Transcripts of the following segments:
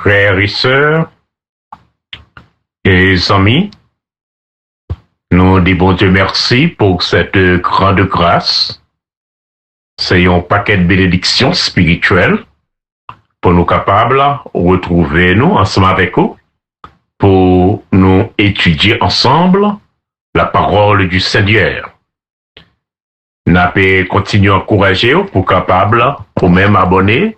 Frères et sœurs et amis, nous disons Dieu merci pour cette grande grâce. C'est un paquet de bénédictions spirituelles pour nous capables de retrouver nous ensemble avec vous pour nous étudier ensemble la parole du Seigneur. Nous allons continuer à encourager pour capable pour même abonner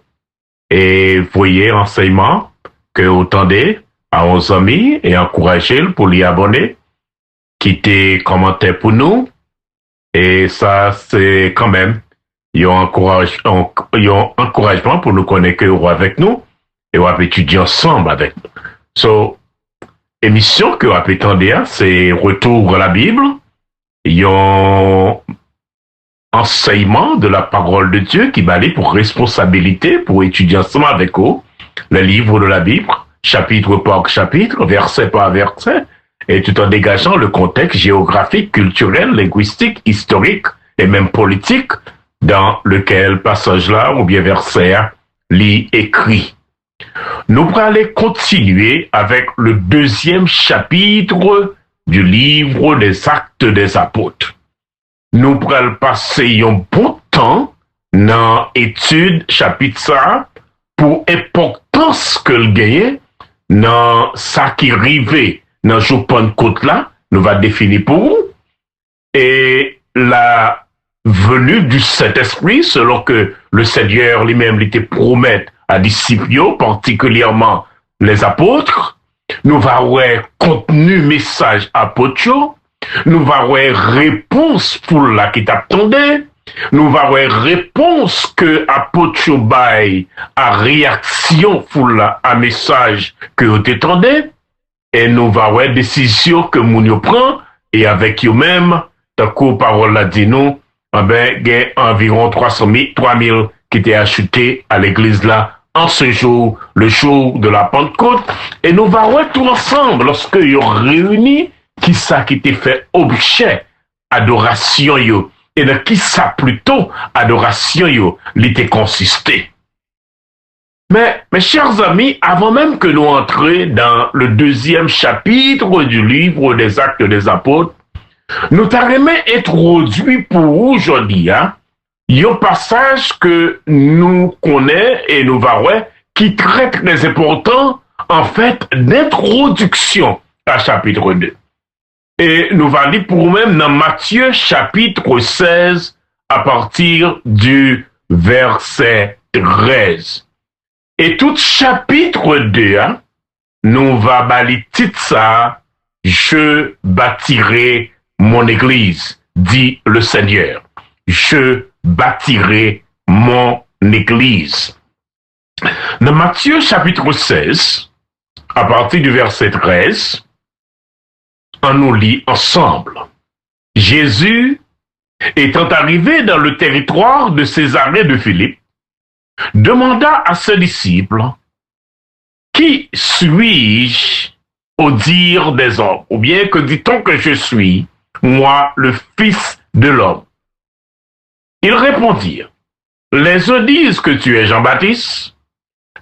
et voyez enseignement que vous tendez à vos amis et encourager pour les abonner, quitter commentaire pour nous et ça c'est quand même un encouragement pour nous connaître avec nous et on va étudier ensemble avec nous. So, émission que on va attendre, c'est Retour à la Bible. Il y a un enseignement de la parole de Dieu qui va aller pour responsabilité pour étudier ensemble avec vous le livre de la Bible, chapitre par chapitre, verset par verset, et tout en dégageant le contexte géographique, culturel, linguistique, historique et même politique dans lequel passage-là ou bien verset lit écrit. Nous allons aller continuer avec le deuxième chapitre du livre des Actes des Apôtres. Nous allons passer un bon temps dans l'étude chapitre ça pour l'importance que le gagne dans ça qui arrivait dans le Pentecôte là, nous va définir pour vous et la venue du Saint-Esprit selon que le Seigneur lui-même l'était promet à disciples, particulièrement les apôtres. Nous va voir contenu message apôtre, nous va voir réponse pour la qui t'attendait, nous va voir réponse que apôtre bail à réaction pour la à message que vous t'attendez et nous va voir décision que moun prend et avec eux même ta cour parole l'a dit nous il y a environ 3000 qui étaient achetés à l'église là en ce jour, le jour de la Pentecôte, et nous allons tout ensemble lorsque ils ont réuni qui ça qui était fait objet adoration yo et de qui ça plutôt adoration yo l'était consisté. Mais mes chers amis, avant même que nous entrions dans le deuxième chapitre du livre des Actes des Apôtres, nous t'aimons introduit pour aujourd'hui, un passage que nous connaissons et nous verrons qui traite très important, en fait, d'introduction à chapitre 2. Et nous allons lire pour nous-mêmes dans Matthieu chapitre 16 à partir du verset 13. Et tout chapitre 2, nous va bâtir titre ça, je bâtirai mon église, dit le Seigneur. Je bâtirai mon église. Dans Matthieu chapitre 16, à partir du verset 13, on nous lit ensemble. Jésus, étant arrivé dans le territoire de Césarée de Philippe, demanda à ses disciples, qui suis-je au dire des hommes? Ou bien que dit-on que je suis, moi, le Fils de l'homme? Ils répondirent, les uns disent que tu es Jean-Baptiste,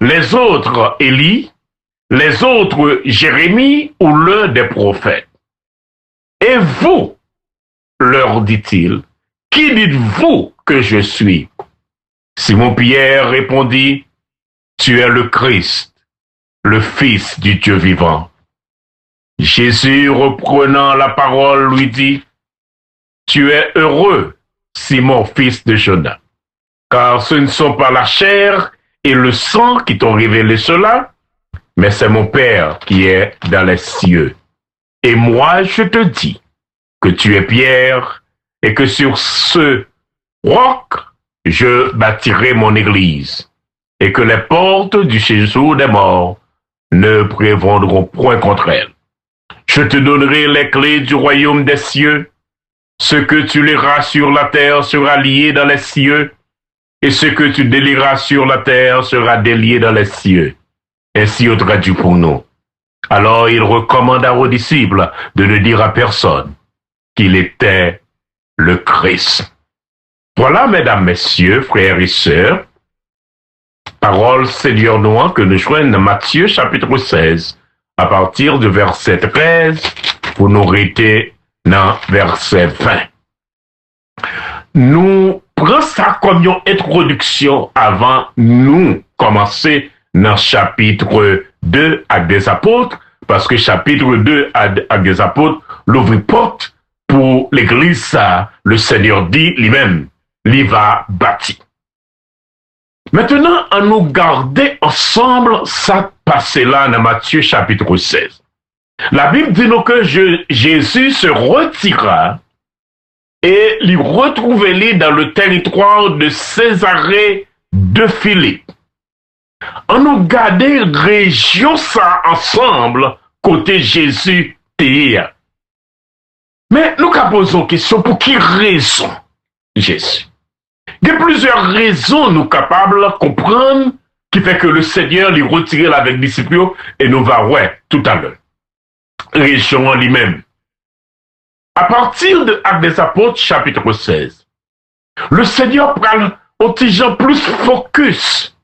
les autres Élie, les autres Jérémie ou l'un des prophètes. Et vous, leur dit-il, qui dites-vous que je suis? Simon-Pierre répondit, tu es le Christ, le Fils du Dieu vivant. Jésus, reprenant la parole, lui dit, tu es heureux, Simon, fils de Jonas, car ce ne sont pas la chair et le sang qui t'ont révélé cela, mais c'est mon Père qui est dans les cieux. Et moi, je te dis que tu es Pierre et que sur ce roc, je bâtirai mon église et que les portes du séjour des morts ne prévaudront point contre elle. Je te donnerai les clés du royaume des cieux. Ce que tu liras sur la terre sera lié dans les cieux, et ce que tu délieras sur la terre sera délié dans les cieux. Ainsi on traduit pour nous. Alors il recommanda aux disciples de ne dire à personne qu'il était le Christ. Voilà, mesdames, messieurs, frères et sœurs, Parole Seigneur Noir que nous joignons dans Matthieu chapitre 16, à partir du verset 13, pour nous arrêter dans verset 20. Nous prenons ça comme une introduction avant nous commencer dans chapitre 2 avec des apôtres, parce que chapitre 2 avec des apôtres l'ouvre porte pour l'église, ça, le Seigneur dit lui-même, il va bâtir. Maintenant, on nous garder ensemble ça passé là dans Matthieu chapitre 16. La Bible dit nous que Jésus se retira et il retrouvait dans le territoire de Césarée de Philippe. On nous gardait région ça ensemble côté Jésus hier. Mais nous posons question pour qui raison Jésus? Il y a plusieurs raisons nous capables de comprendre qui fait que le Seigneur lui retire avec les disciples et nous va tout à l'heure. Région en lui-même. À partir de Actes des Apôtres chapitre 16, le Seigneur prend un petit gens plus focus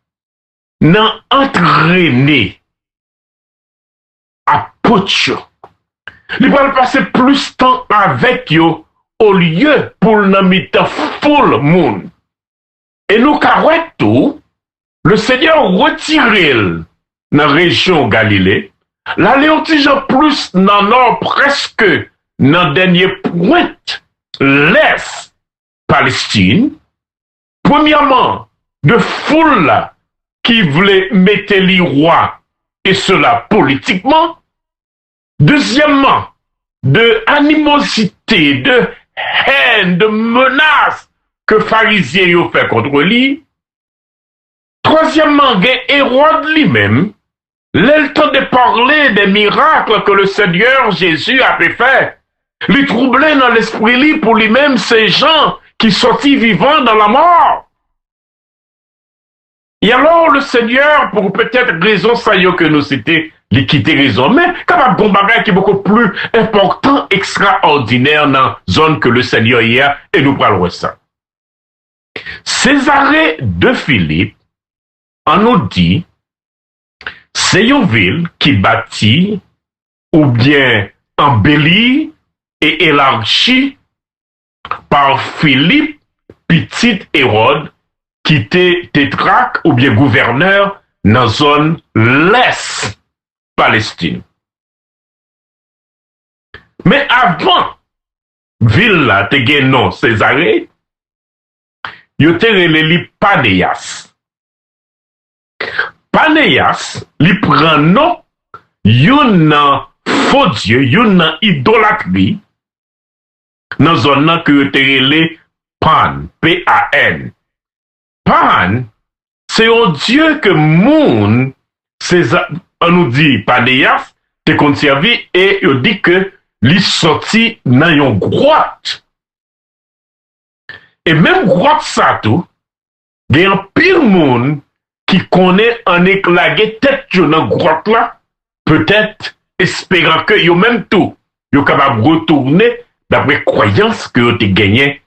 dans entraîner apôtres. Il va passer plus de temps avec eux au lieu pour nous mettre full monde. Et nous carrons tout, le Seigneur retiré dans la région Galilée, l'aller un petit gens plus dans le nord, presque dans le dernier point, l'Est Palestine. Premièrement, de foule qui voulait mettre les rois, et cela politiquement. Deuxièmement, de animosité, de haine, de menaces que pharisiens ont fait contre lui. Troisièmement, Hérode lui-même, le temps de parler des miracles que le Seigneur Jésus a fait, lui troublait dans l'esprit lui pour lui-même ces gens qui sortis vivants dans la mort. Et alors le Seigneur, pour peut-être raison ça y est que nous c'était l'équité raison, mais capable de bagage qui est beaucoup plus important, extraordinaire dans la zone que le Seigneur y a, et nous parlerons ça. Césarée de Philippe, on nous dit, c'est une ville qui bâtit ou bien embellie et élargie par Philippe, petit Hérode, qui était tétrarque ou bien gouverneur dans la zone l'Est Palestine. Mais avant, ville là, te gen non Césarée, yo te releli Panéas. Panéas, li prend non, yon faux dieu, yon idolâtrie, dans zone nan que yo te releli Pan, P-A-N. Pan, c'est un dieu que moun, on nous dit Panéas, te conservé et on dit que li sorti dans une grotte. Et même grotte ça tout, il y a un pile monde qui connaît un éclagué tête dans grotte là, peut-être espérant que yo même tout, yo capable retourner d'après croyance que yo te gagné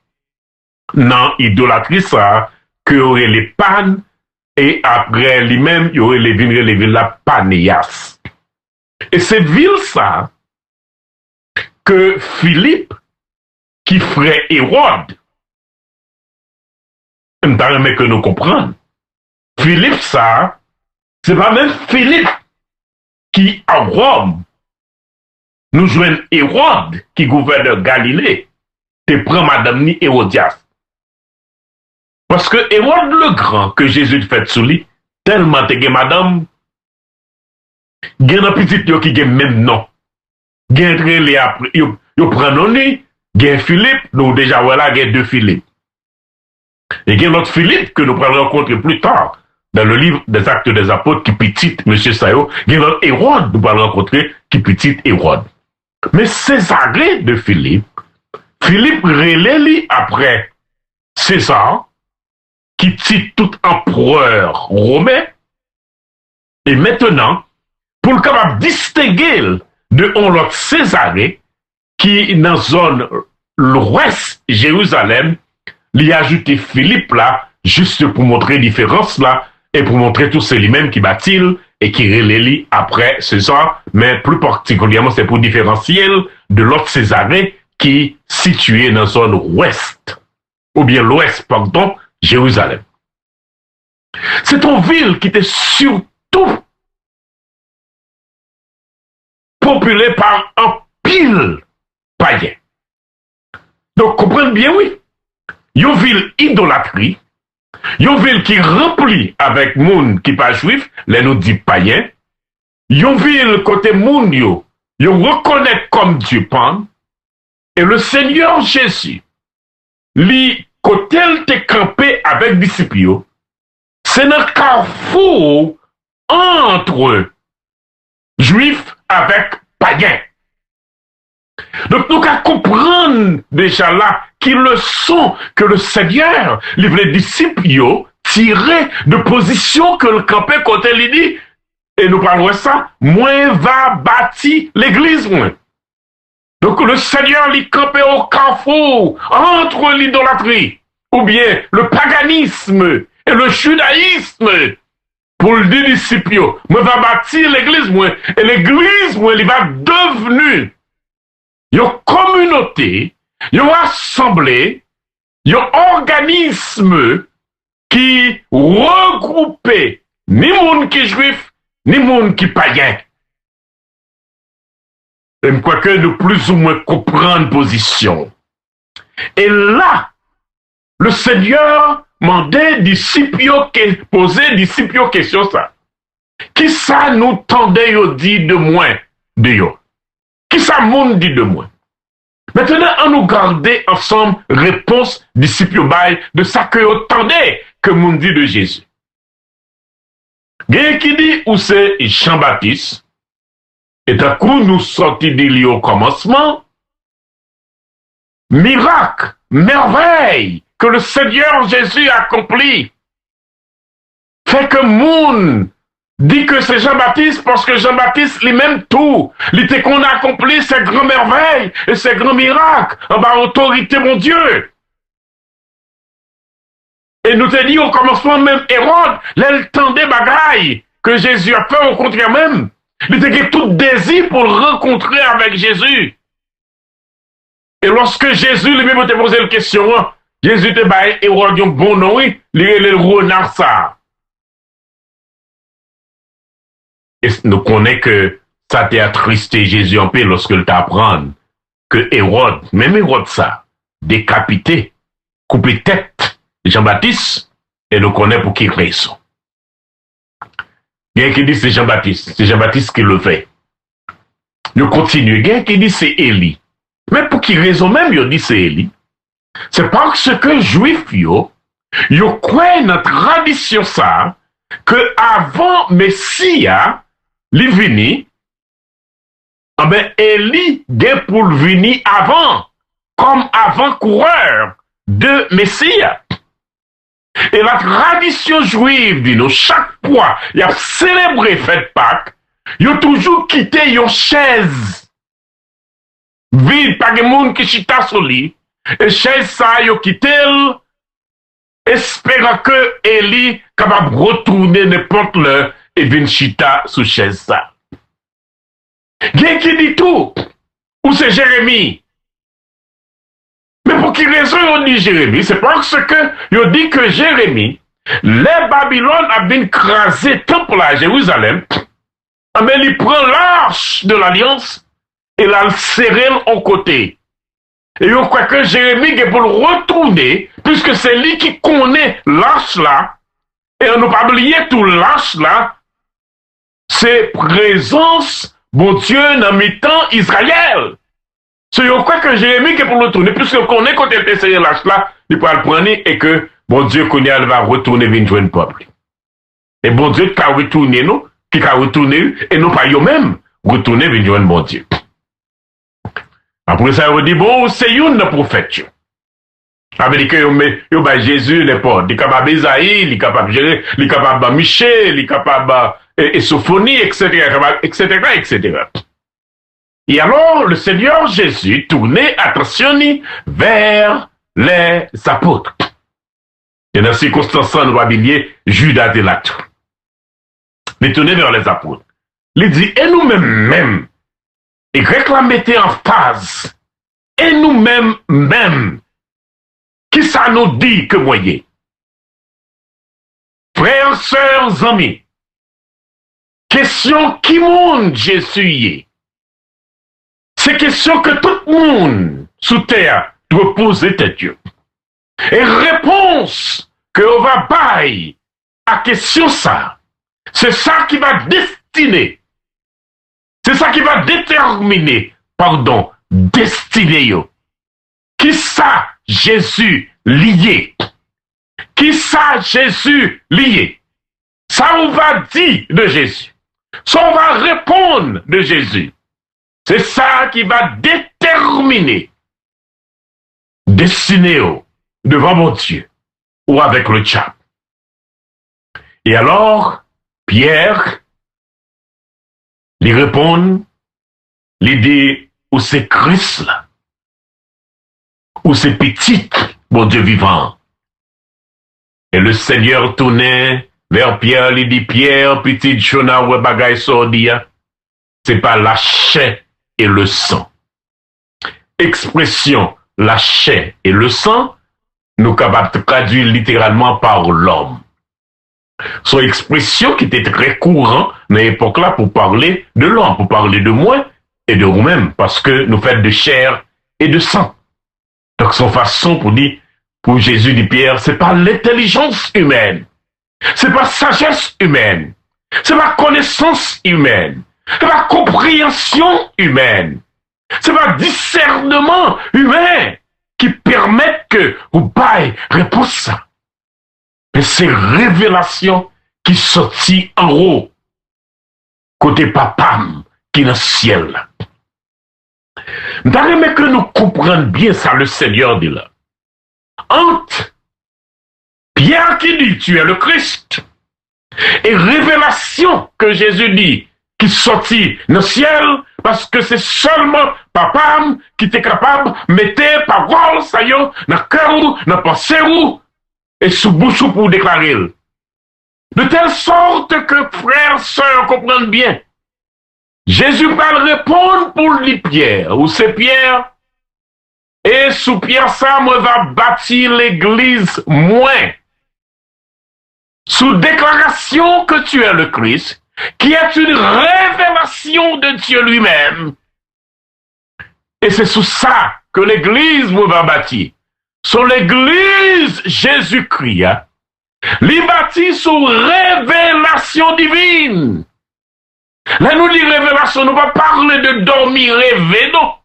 dans idolâtrie ça, que aurait les pannes et après lui-même, il y aurait les villes la Panéas. Et c'est ville ça que Philippe, qui ferait Hérode, me permet que nous comprenions. Philippe ça, c'est pas même Philippe qui à Rome nous joignent Hérode qui gouverne Galilée, te prend madame ni Hérodias. Parce que Hérode le Grand que Jésus fait sous lui, tellement te gen madame, gen un petit yo qui gen même nom. Gen les après, yo prend non ni, gen Philippe, nous déjà voilà gen deux Philippe. Et gen l'autre Philippe que nous pourrons rencontrer plus tard dans le livre des Actes des Apôtres qui petit monsieur Sayo, gen l'autre Hérode nous pourrons rencontrer qui petit Hérode. Mais Césarée de Philippe, Philippe relève après César qui tue tout empereur romain, et maintenant, pour le capable distinguer de l'autre Césarée, qui dans la zone l'ouest Jérusalem, lui a ajouté Philippe là, juste pour montrer la différence là, et pour montrer tout c'est lui-même qui bâtit et qui relie après César, mais plus particulièrement c'est pour différencier de l'autre Césarée qui est situé dans la zone ouest, ou bien l'ouest, pardon, Jérusalem. C'est une ville qui était surtout populée par un pile païen. Donc, comprenez bien, oui. Une ville idolâtrie, une ville qui remplit avec monde qui pas juif, les nous dit païen. Une ville côté monde yo reconnaît comme Dieu pan. Et le Seigneur Jésus, lui, côté il te campé avec disciples, c'est un carrefour entre juifs avec païens. Donc nous allons comprendre déjà là qui le sont que le Seigneur, les disciples, tirés de position que le campé côté lui dit, et nous parlons de ça, moins va bâtir l'église, moins. Donc le Seigneur lui campé au carrefour entre l'idolâtrie, ou bien le paganisme et le judaïsme, pour le disciple, moi va bâtir l'église, moi, et l'église, moi, il va devenir une communauté, une assemblée, un organisme qui regroupe ni monde qui est juif, ni monde qui est païen. Et je crois que nous plus ou moins comprendre position. Et là, le Seigneur mandait disciples poser disciples question ça. Qui ça nous tendait au dit de moins de yo? Qui ça monde dit de moins? Maintenant, on nous garder ensemble réponse disciples bail de ça que vous tendez que monde dit de Jésus. Quelqu'un qui dit où c'est Jean-Baptiste, et d'un coup nous sortis d'il au commencement, miracle, merveille que le Seigneur Jésus accomplit, fait que monde dit que c'est Jean-Baptiste parce que Jean-Baptiste lui-même tout, il était qu'on a accompli ces grands merveilles et ces grands miracles en bas autorité mon Dieu. Et nous te dit au commencement même Hérode, l'elle tendait bagaille que Jésus a fait au contraire même. Il était tout désir pour le rencontrer avec Jésus. Et lorsque Jésus lui-même te posé la question, Jésus te baille Hérode un bon nom, oui, il est le renard ça. Et nous connaissons que ça t'a attristé Jésus en paix lorsque t'apprend que Hérode, même Hérode ça, décapité, coupé tête Jean-Baptiste, et nous connaissons pour qui raison. Il y a qui dit c'est Jean-Baptiste qui le fait. Nous continuons, il y a qui dit c'est Élie. Mais pour qui raison même, il dit c'est Élie. C'est parce que Juifs, yo croient notre tradition ça, que avant Messia, li vini, ben Élie gen pour venir avant, comme avant-coureur de Messia. Et la tradition juive dit nous, chaque fois, il a célébré fête Pâques, il a toujours quitté une chaise vide, pas de monde qui chita sur lui, et chaise ça, il a quitté, espérant que Élie capable de retourner n'importe l'heure et venir chita sous chaise ça. Bien qui dit tout, ou c'est Jérémie. Mais pour qui raison on dit Jérémie? C'est parce que on dit que Jérémie, les Babylone a bien crasé le temple à Jérusalem, mais il prend l'arche de l'alliance et la serré en côté. Et on croit que Jérémie est pour le retourner, puisque c'est lui qui connaît l'arche là, et on n'a pas oublié tout l'arche là, c'est présence, bon Dieu, dans mes temps Israël. C'est on croit que Jérémie est pour le retourner, puisque connaît quand il était serré l'arche là, il peut le prendre et que bon Dieu connaît, elle va retourner vers le peuple. Et bon Dieu qui a retourné nous, qui a retourné, et nous pas eux-mêmes, retourner vers le bon Dieu. Après ça, on dit, bon, c'est une prophète. Ça veut dire que Jésus n'est pas. Il est capable d'Isaïe, il est capable de gérer, il est capable de Michel, il est capable de Sophonie, etc., etc., etc. Et alors, le Seigneur Jésus tournait attention vers les apôtres. Et dans ces circonstances, nous va oublier Judas de l'acte. Il tourné vers les apôtres. Il dit, et nous-mêmes, et réclamer en phase, et nous-mêmes, qui ça nous dit que voyez? Frères, sœurs, amis, question qui monde Jésus est? C'est question que tout le monde sous terre doit poser tête Dieu. Et réponse que on va bailler à question ça, c'est ça qui va destiner, c'est ça qui va déterminer, destiner yo. Qui ça Jésus lié? Qui ça Jésus lié? Ça on va dire de Jésus. Ça on va répondre de Jésus. C'est ça qui va déterminer destiner devant mon Dieu ou avec le diable. Et alors, Pierre, lui répond, lui dit, où c'est Christ là, où c'est petit, mon Dieu vivant. Et le Seigneur tournait vers Pierre, lui dit, Pierre, petit Jonah, ou bagay sordia, c'est pas la chair et le sang. Expression, la chair et le sang, nous capables de traduire littéralement par l'homme. Son expression qui était très courant dans l'époque là pour parler de l'homme, pour parler de moi et de vous-même, parce que nous faisons de chair et de sang. Donc son façon pour dire, pour Jésus dit Pierre, c'est pas l'intelligence humaine, c'est pas sagesse humaine, c'est pas connaissance humaine, c'est pas compréhension humaine, c'est pas discernement humain qui permettent que vous baillez réponse ça. Mais c'est révélation qui sortit en haut, côté papam, qui est dans le ciel. D'ailleurs, que nous comprenions bien ça, le Seigneur dit là. Entre Pierre qui dit, tu es le Christ, et révélation que Jésus dit, qui sortit dans le ciel, parce que c'est seulement papam qui était capable de mettre parole, ça y est, dans le cœur, dans la pensée, et sous bouche pour déclarer. De telle sorte que frères, sœurs comprennent bien. Jésus va répondre pour lui Pierre, ou c'est Pierre, et sous Pierre ça, moi va bâtir l'église moins. Sous déclaration que tu es le Christ, qui est une révélation de Dieu lui-même. Et c'est sous ça que l'église me va bâtir. Sur l'église Jésus-Christ, l'y bâtit sous révélation divine. Là, nous dit révélation, nous va parler de dormir, rêver, non.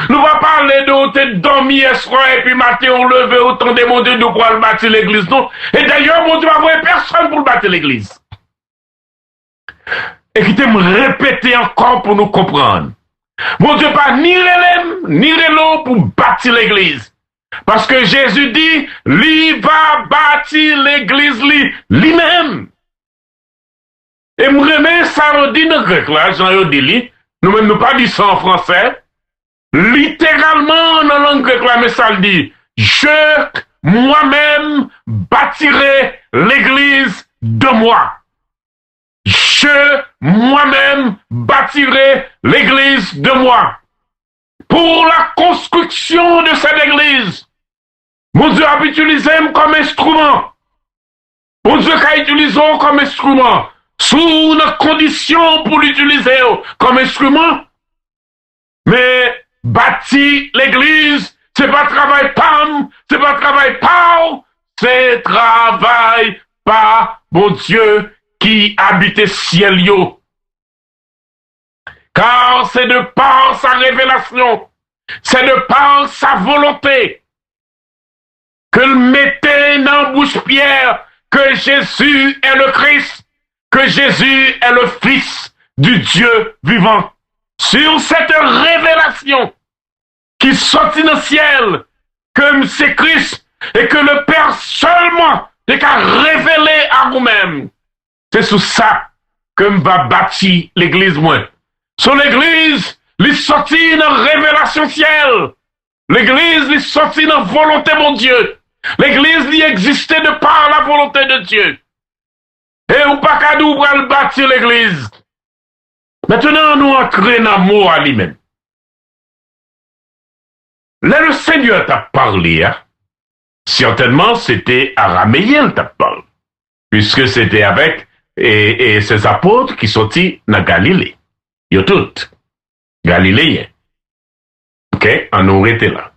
Nous va parler de dormir soir et puis matin, on lever autant de mon Dieu, nous pourrons bâtir l'église, non. Et d'ailleurs, mon Dieu va voir personne pour bâtir l'église. Et qui me répéter encore pour nous comprendre. Mon Dieu pas ni relève, ni relève pour bâtir l'église. Parce que Jésus dit, lui va bâtir l'église lui-même. Et me remet ça on dit dans le grec là, Jean dit nous-mêmes nous pas dit ça en français. Littéralement dans la langue grecque là, mais ça le dit, je moi-même bâtirai l'église de moi. Je moi-même bâtirai l'église de moi. Pour la construction de cette église, mon Dieu a utilisé comme instrument. Mon Dieu a utilisé comme instrument. Sous une condition pour l'utiliser comme instrument. Mais bâtir l'église, c'est pas travail pam, c'est pas travail pau, c'est travail par mon Dieu qui habite ciel yo. Car c'est de par sa révélation, c'est de par sa volonté que le mettait dans bouche Pierre que Jésus est le Christ, que Jésus est le Fils du Dieu vivant. Sur cette révélation qui sortit du ciel, comme c'est Christ, et que le Père seulement n'est qu'à révéler à vous-même. C'est sur ça que va bâtir l'église moi. Sur l'église, il sortit dans révélation ciel. L'église, il sortit dans volonté mon Dieu. L'église y existait de par la volonté de Dieu. Et ou pas qu'à nous pour bâtir l'église. Maintenant, nous entrons dans le mot à lui-même. Là, le Seigneur t'a parlé, hein? Certainement, c'était araméen t'a parlé. Puisque c'était avec et ses apôtres qui sont dans Galilée. Ils sont tous galiléens. Ok, on aurait été là.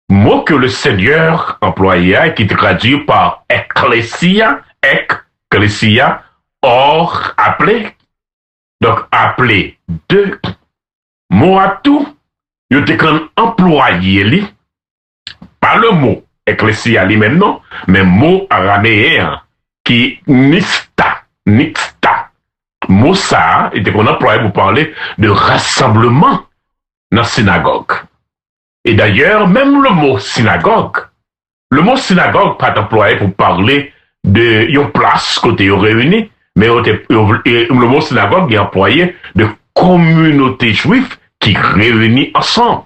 Mot que le Seigneur employa et qui traduit par ecclesia, or appelé. Donc, appelé de mot à tout, il était employé li, pas le mot ecclesia lui-même non, mais mot araméen qui nixta. Mot ça était qu'on employait pour parler de rassemblement dans la synagogue. Et d'ailleurs, même le mot synagogue pas employé pour parler de une place côté réunis, mais le mot synagogue est employé de communauté juive qui réunit ensemble.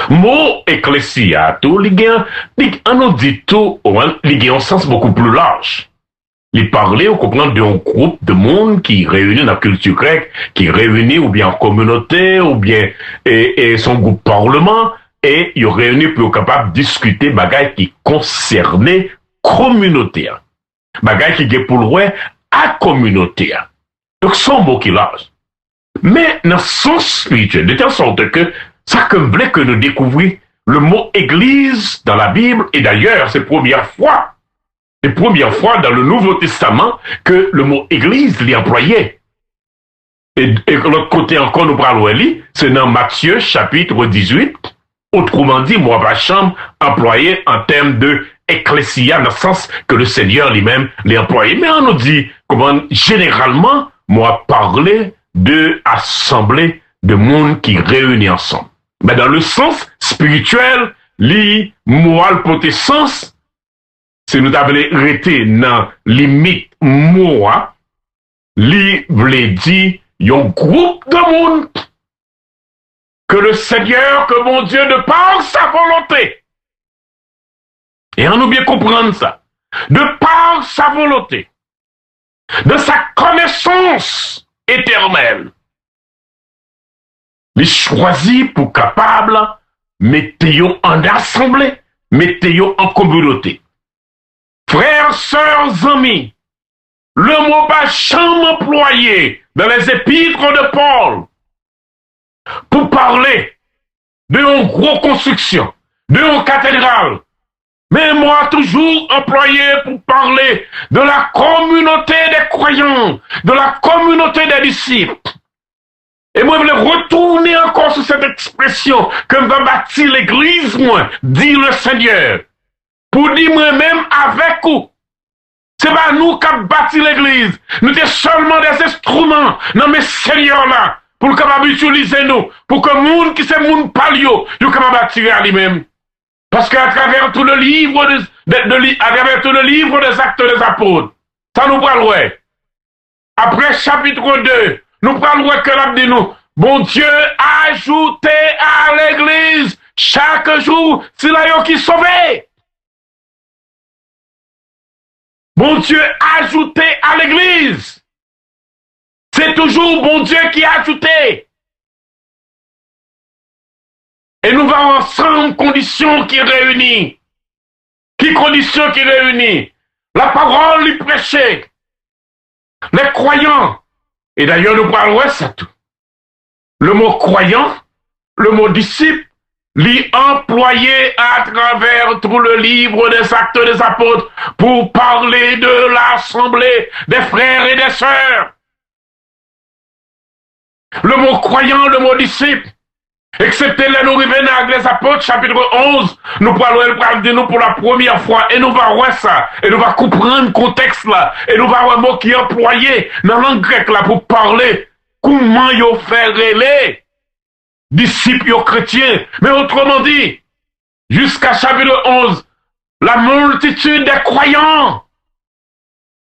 Mot ecclésia, tout, on nous dit tout, il a un sens beaucoup plus large. Il parlait, on comprend d'un groupe de monde qui réunit dans la culture grecque, qui réunit ou bien en communauté, ou bien et son groupe parlement, et il réunit pour être capable de discuter bagaille qui concernait communauté. Bagaille qui est pour le roi à communauté. Donc, son mot qui est large. Mais dans son spirituel, de telle sorte que ça comme voulait que nous découvrions le mot église dans la Bible, et d'ailleurs, c'est la première fois dans le Nouveau Testament que le mot église l'est employé. Et l'autre côté encore, nous parlons, c'est dans Matthieu chapitre 18, autrement dit, moi, va chambre employé en termes de ecclésia, dans le sens que le Seigneur lui-même l'est employé. Mais on nous dit, comment, généralement, moi, parler de assemblée de monde qui réunit ensemble. Mais dans le sens spirituel, li, moi, le côté sens, si nous avons arrêté dans limite moi, li voulait dire un groupe de monde que le Seigneur, que mon Dieu, de par sa volonté, et on nous bien comprendre ça, de par sa volonté, de sa connaissance éternelle, il choisit pour capable, mettez-vous en assemblée, mettez-vous en communauté. Frères, sœurs, amis, le mot pas jamais employé dans les épîtres de Paul pour parler d'une grosse construction, d'une cathédrale, mais moi toujours employé pour parler de la communauté des croyants, de la communauté des disciples. Et moi, je voulais retourner encore sur cette expression que va bâtir l'église, moi, dit le Seigneur. Pour dire moi-même avec vous. C'est pas nous qui avons bâti l'église. Nous sommes seulement des instruments. Non, mais Seigneur là, pour le capable utiliser nous, pour que le monde qui c'est monde palio, nous capable bâtir à lui-même. Parce qu'à travers tout le livre à travers tout le livre des actes des apôtres, ça nous parle. Après chapitre 2, nous parlons que l'âme dit nous, bon Dieu, ajoutez à l'église chaque jour, c'est là qui sauvé. Bon Dieu, ajoutez à l'église. C'est toujours bon Dieu qui a ajouté. Et nous allons ensemble, conditions qui réunissent. Qui conditions qui réunissent? La parole lui prêchait. Les croyants. Et d'ailleurs, nous parlons de ça tout. Le mot croyant, le mot disciple, l'y employé à travers tout le livre des actes des apôtres pour parler de l'assemblée des frères et des sœurs. Le mot croyant, le mot disciple, excepté les nous revenons les apôtres, chapitre 11, nous parlons de nous pour la première fois, et nous allons voir ça, et nous allons comprendre le contexte là, et nous allons voir un mot qui est employé dans la langue grecque là pour parler comment ils fait les disciples chrétiens. Mais autrement dit, jusqu'à chapitre 11, la multitude des croyants,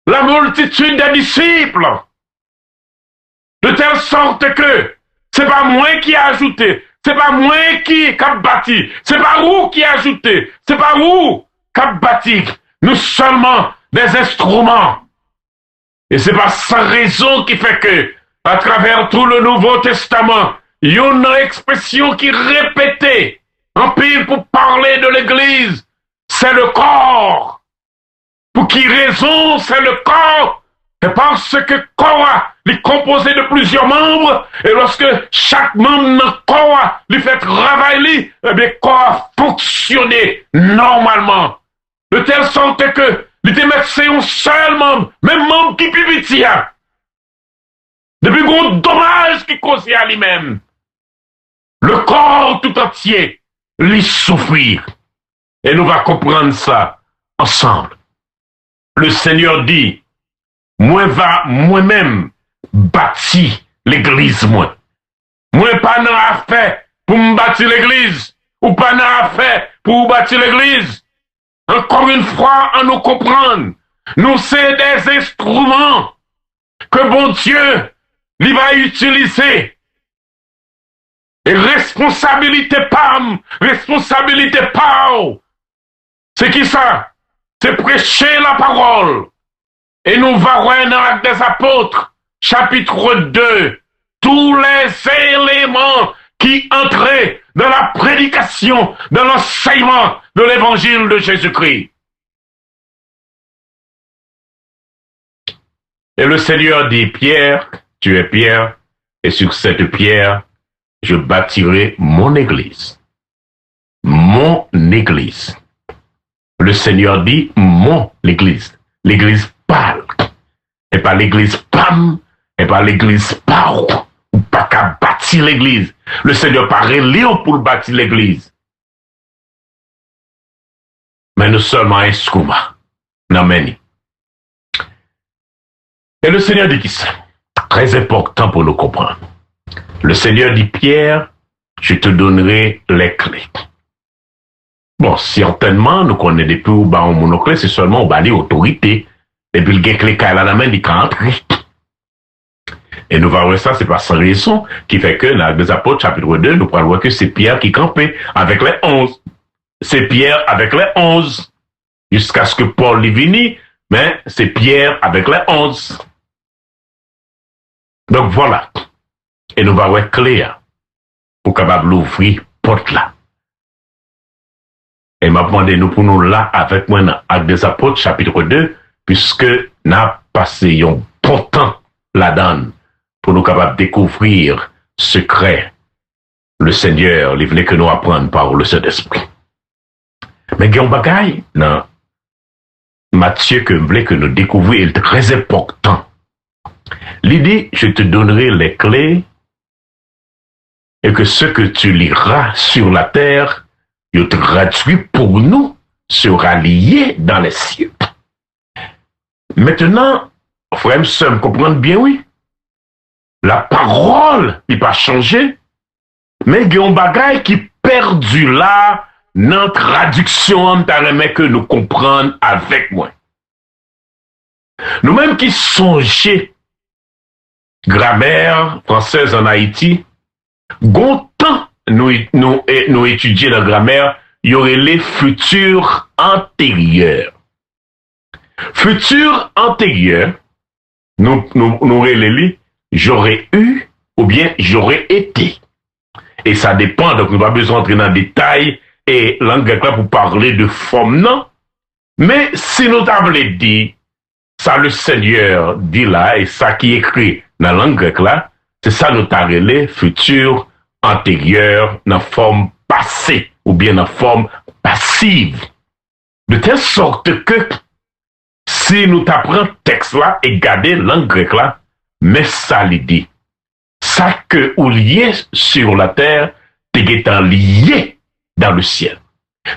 la multitude des disciples, de telle sorte que c'est pas moi qui ai ajouté, c'est pas moi qui a bâti, c'est pas vous qui ajoutez, c'est pas vous qui a bâti. Nous seulement des instruments. Et c'est pas sans raison qui fait que, à travers tout le Nouveau Testament, il y a une expression qui est répétée en pile pour parler de l'Église. C'est le corps. Pour qui raison c'est le corps? C'est parce que le corps est composé de plusieurs membres, et lorsque chaque membre du corps lui fait travailler, eh bien, le corps fonctionne normalement. De telle sorte que il te met c'est un seul membre, même membre qui peut dire. Depuis gros dommage qui cause à lui-même. Le corps tout entier lui souffrir. Et nous va comprendre ça ensemble. Le Seigneur dit, moi-même bâtir l'église moi. Moi pas n'a affaire pour me bâtir l'église ou pas n'a affaire pour bâtir l'église. Encore une fois, à nous comprendre, nous c'est des instruments que bon Dieu il va utiliser. Et responsabilité PAM, responsabilité PAO. C'est qui ça? C'est prêcher la parole. Et nous verrons dans l'Acte des Apôtres, chapitre 2, tous les éléments qui entraient dans la prédication, dans l'enseignement de l'évangile de Jésus-Christ. Et le Seigneur dit, Pierre, tu es Pierre, et sur cette pierre, je bâtirai mon église. Mon église. Le Seigneur dit, mon église. L'église parle. Et pas l'église PAM, et pas l'église PAO. Ou pas qu'à bâtir l'église. Le Seigneur paraît libre pour bâtir l'église. Mais nous seulement instruments. Amen. Et le Seigneur dit qui ça? Très important pour nous comprendre. Le Seigneur dit, Pierre, je te donnerai les clés. Bon, certainement, nous connaissons depuis où on monoclé, c'est seulement où l'autorité. Et puis, le gars clé à la main, il peut entrer. Et nous verrons ça, c'est pas sans raison, qui fait que, dans l'Acte des Apôtres, chapitre 2, nous pourrons voir que c'est Pierre qui campait avec les 11. C'est Pierre avec les 11. Jusqu'à ce que Paul y vienne, mais c'est Pierre avec les 11. Donc voilà. Et nous allons être clairs pour capable d'ouvrir porte là. Et m'a demandé nous pour nous là avec moi dans Actes des Apôtres chapitre 2 puisque nous avons passé un bon temps là-dedans pour nous capables de découvrir secret. Le Seigneur, il venait que nous apprendre par le Saint-Esprit. Mais il y a un bagaille dans Matthieu que voulait que nous découvrions est très important. Il dit, je te donnerai les clés et que ce que tu liras sur la terre, il te traduit pour nous, sera lié dans les cieux. Maintenant, frère, ça me comprendre bien, oui. La parole, il pas changé, mais il y a un bagage qui perdu là, dans la traduction, que nous comprenons avec moi. Nous-mêmes qui songeons grammaire française en Haïti, longtemps nous étudions la grammaire, il y aurait les futurs antérieurs. Futurs antérieurs, nous les j'aurais eu ou bien j'aurais été. Et ça dépend, donc nous n'avons pas besoin d'entrer dans les détails et langue grecque là pour parler de forme, non. Mais si nous t'avons dit, ça le Seigneur dit là, et ça qui est écrit dans la langue grecque là, c'est ça nous t'avons les futur antérieur dans forme passée ou bien dans forme passive. De telle sorte que si nous t'apprenons texte là et garder langue grecque là, mais ça lui dit, ça que ou lié sur la terre, t'es étant lié dans le ciel.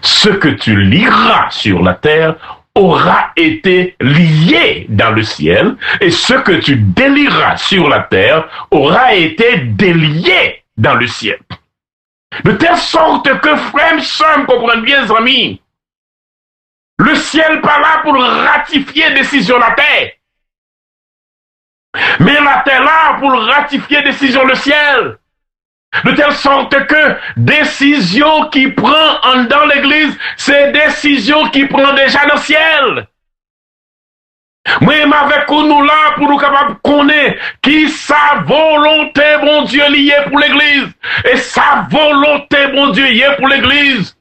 Ce que tu liras sur la terre aura été lié dans le ciel, et ce que tu délieras sur la terre aura été délié dans le ciel. De telle sorte que frère et sœurs comprennent bien, les amis, le ciel pas là pour ratifier décision de la terre. Mais la terre là pour ratifier décision le ciel. De telle sorte que décision qui prend dans l'église, c'est décision qui prend déjà dans le ciel. Moi, avec nous là, pour nous capables de connaître qui sa volonté, bon Dieu, liée pour l'église. Et sa volonté, bon Dieu, liée pour l'église.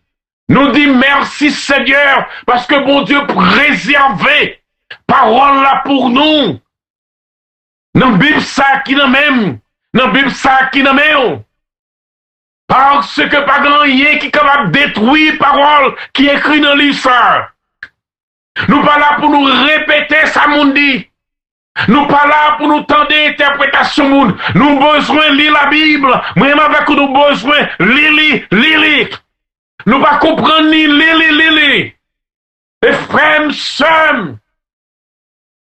Nous dit merci Seigneur, parce que bon Dieu préservé parole là pour nous. Dans la Bible ça qui nous même, dans la Bible ça qui nous même. Parce que pas grand rien qui est capable de détruire parole qui est écrit dans le livre ça. Nous pas là pour nous répéter ça moun dit. Nous pas là pour nous tendre interprétation moun. Nous besoin lire la Bible. Moi avec nous besoin lire. Nous pas comprendre ni lire. Les frères, sœurs,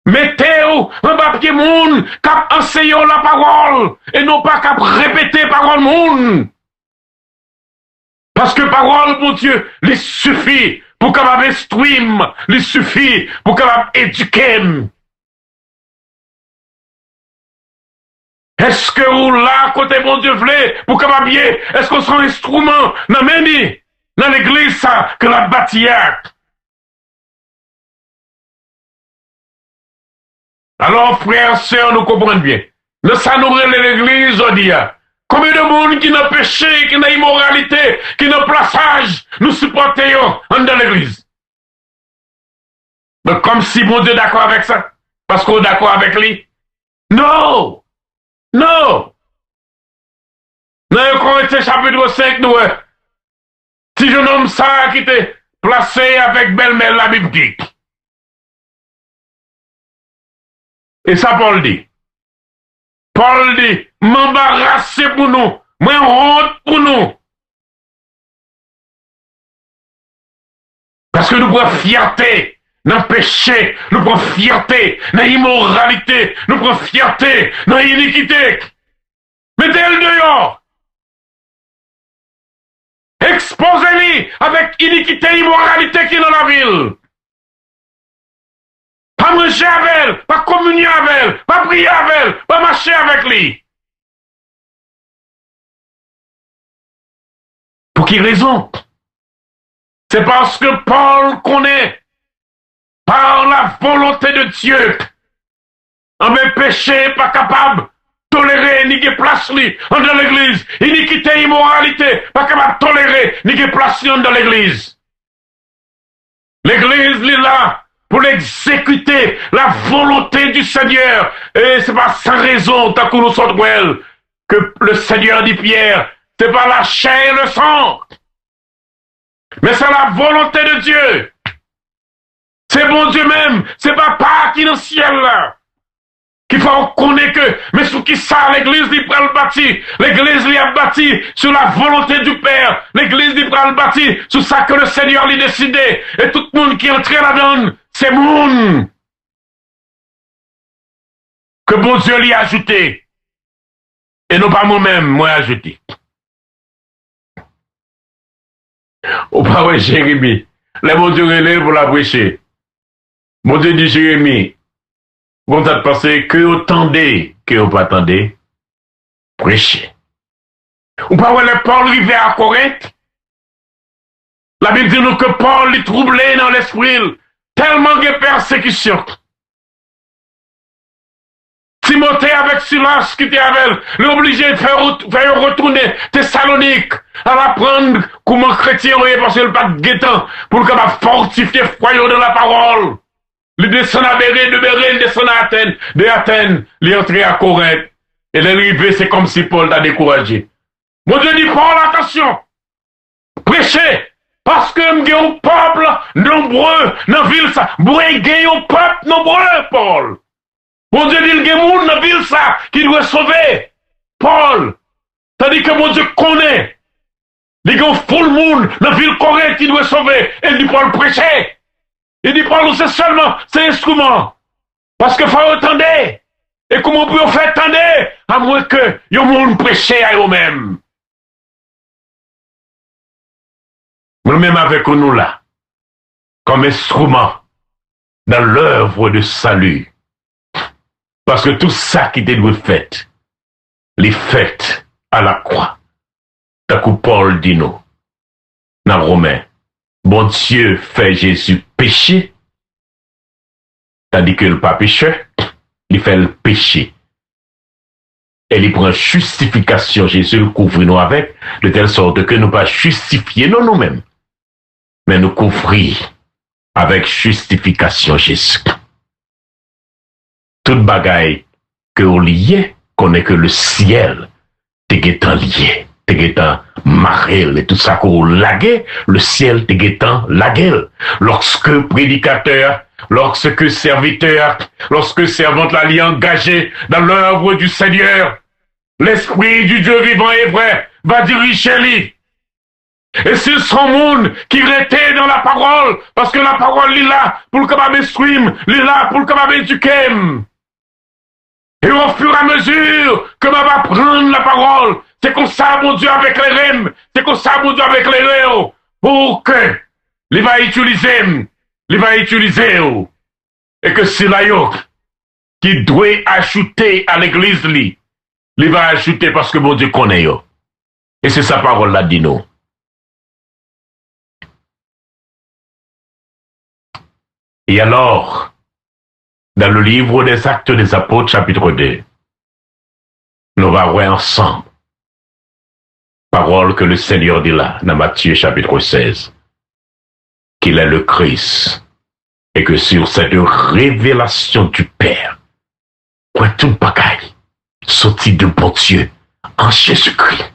mettez-vous en papier moun cap enseigner la parole et non pas cap répéter parole moun. Parce que parole, mon Dieu, il suffit pour capable instruire, il suffit pour capable éduquer. Est-ce que vous là, côté mon Dieu voulez, pour capable bien, est-ce qu'on sera un instrument dans l'église ça, que la bâtisse? Alors, frères, sœurs, nous comprenons bien. Le sanouré de l'église, on dit, combien de monde qui n'a péché, qui n'a immoralité, qui n'a plaçage, nous supportons dans l'église. Mais comme si mon Dieu est d'accord avec ça, parce qu'on est d'accord avec lui. Non! Dans le Corinthiens chapitre 5, nous, si je nomme ça qui était placé avec belle-mère la Bible dit. Et ça, Paul dit. Paul dit, m'embarrasser pour nous, moi honte pour nous. Parce que nous prenons fierté dans le péché, nous prenons fierté dans l'immoralité, nous prenons fierté dans l'iniquité. Mettez-le dehors. Exposez-les avec iniquité et immoralité qui est dans la ville. Pas manger avec elle, pas communier avec elle, pas prier avec elle, pas marcher avec lui. Pour quelle raison? C'est parce que Paul connaît, par la volonté de Dieu, en mes péchés pas capable tolérer ni que place lui dans l'église. Iniquité, immoralité, pas capable tolérer ni que place lui dans l'église. L'église est là pour exécuter la volonté du Seigneur. Et c'est pas sans raison, tant que nous sommes que le Seigneur dit Pierre, c'est pas la chair et le sang, mais c'est la volonté de Dieu. C'est bon Dieu même, c'est pas qui dans le ciel là. Qu'il faut connaître que, mais sur qui ça, l'église lui prend le bâti. L'église lui a bâti sur la volonté du Père. L'église lui prend le bâti sur ça que le Seigneur lui décidé. Et tout le monde qui est entré là-dedans, c'est monde que bon Dieu lui a ajouté. Et non pas moi-même, moi ajouté. Ou pas, ouais, Jérémie. Les bon Dieu relève pour la prêcher. Bon Dieu dit Jérémie, vous avez pensé que vous tendez, que vous pas attendez, prêchez. Ou pas, ouais, le Paul arrivé à Corinthe. La Bible dit nous que Paul est troublé dans l'esprit, tellement de persécution. Timothée avec Silas qui était avec elle, il est obligé de faire retourner Thessalonique à l'apprendre comment chrétien est parce qu'il n'a pas de guettant pour le capable fortifier le foyer de la parole. Il descend à Béré, de Béré, il descend à Athènes, de Athènes, il est entré à Corinthe. Et l'arrivée, c'est comme si Paul t'a découragé. Mon Dieu dit, Paul, attention, prêchez, parce que nous avons un peuple nombreux dans la ville, ça, nous avons un peuple nombreux, Paul. Mon Dieu dit, il y a des gens dans la ville, ça, qui doit sauver. Paul, tandis que mon Dieu connaît. Il y a un full monde dans la ville Corinthe qui doit sauver. Et il dit, Paul, prêchez. Il dit, Paul, c'est seulement, c'est instrument. Parce que faut attendre. Et comment peut-on faire attendre? À moins que, y a un monde prêché à eux-mêmes. Nous-mêmes avec nous là, comme instrument dans l'œuvre de salut. Parce que tout ça qui était fait, les fêtes à la croix. coup Paul dit nous, dans Romain, bon Dieu fait Jésus pécher, tandis que le pas pécheur, il fait le péché. Et il prend justification, Jésus le couvre nous avec, de telle sorte que nous pas justifier nous-mêmes, mais nous couvrir avec justification Jésus. Toute bagaille que vous liez, connaît que le ciel t'est lié, t'es marré, et tout ça qu'on lagué, le ciel t'est lagué. Lorsque prédicateur, lorsque serviteur, lorsque servante la lie engagé dans l'œuvre du Seigneur, l'Esprit du Dieu vivant et vrai va diriger lui. Et c'est son monde qui restait dans la parole, parce que la parole est là pour le capable stream, est là pour le capable éduquer. Et au fur et à mesure que va prendre la parole, c'est comme ça, mon Dieu, avec les rênes, c'est comme ça, mon Dieu, avec les rênes, pour que il va utiliser, et que c'est là qui doit ajouter à l'église, il va ajouter parce que mon Dieu connaît yo. Et c'est sa parole là, dit nous. Et alors, dans le livre des Actes des Apôtres, chapitre 2, nous allons voir ensemble parole que le Seigneur dit là, dans Matthieu chapitre 16, qu'il est le Christ, et que sur cette révélation du Père, pour tout bagaille, sorti de bon Dieu, en Jésus-Christ.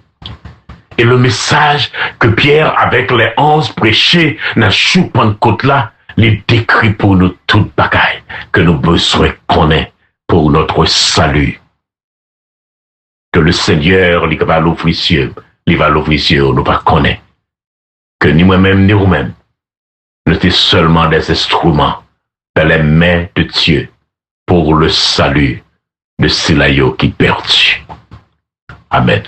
Et le message que Pierre, avec les 11 prêchés, dans chou Pentecôte là, les décrit pour nous toute bagaille que nous besoin connaître pour notre salut. Que le Seigneur, il va l'ouvrir cieux, nous va connaître. Que ni moi-même, ni vous-même, nous sommes seulement des instruments dans les mains de Dieu pour le salut de Silayo qui perdu. Amen.